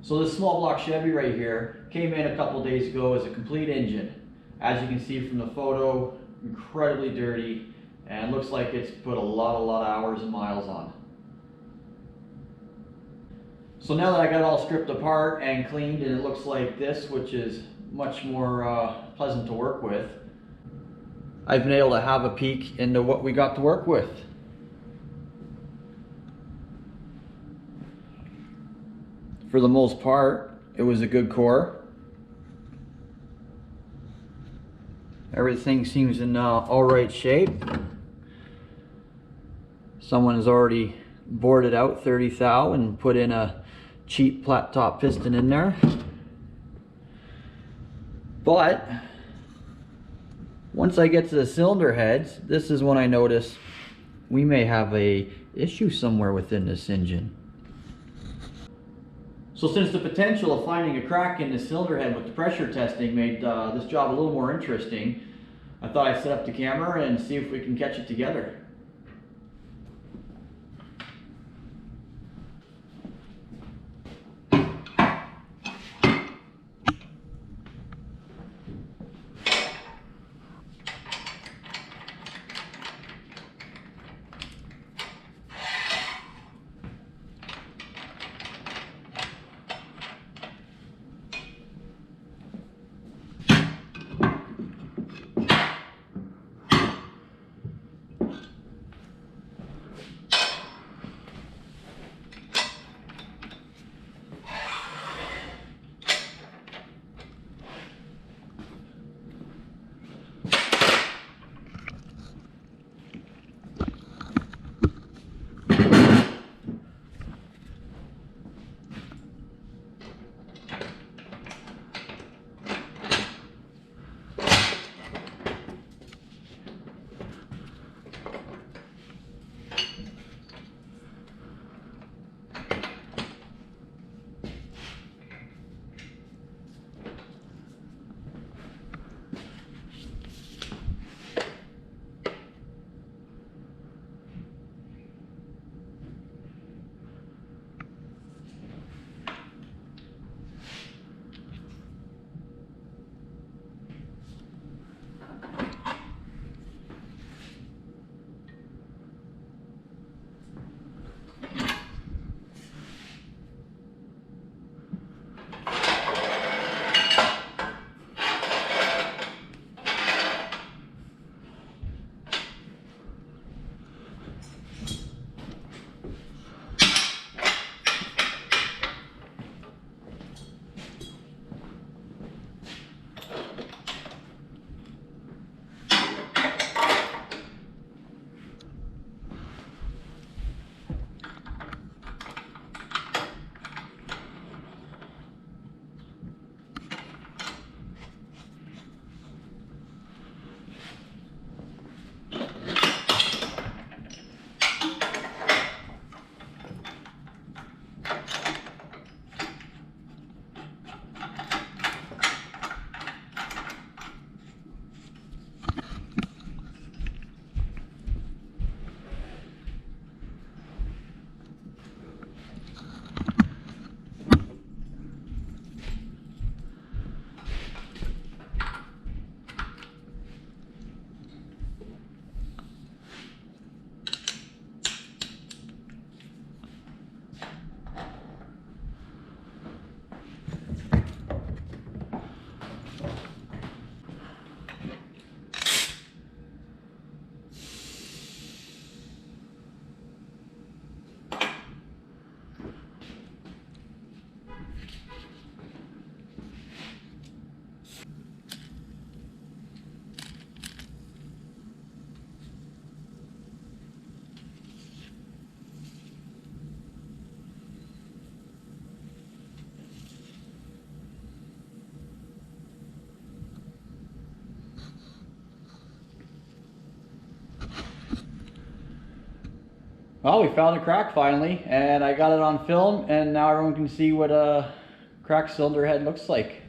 So this small block Chevy right here came in a couple days ago as a complete engine. As you can see from the photo, incredibly dirty, and looks like it's put a lot of hours and miles on. So now that I got it all stripped apart and cleaned and it looks like this, which is much more pleasant to work with, I've been able to have a peek into what we got to work with. For the most part, it was a good core. Everything seems in all right shape. Someone has already bored it out 30 thou and put in a cheap flat top piston in there. But once I get to the cylinder heads, this is when I notice we may have a issue somewhere within this engine. So since the potential of finding a crack in the cylinder head with the pressure testing made this job a little more interesting, I thought I'd set up the camera and see if we can catch it together. Well, we found a crack finally, and I got it on film, and now everyone can see what a cracked cylinder head looks like.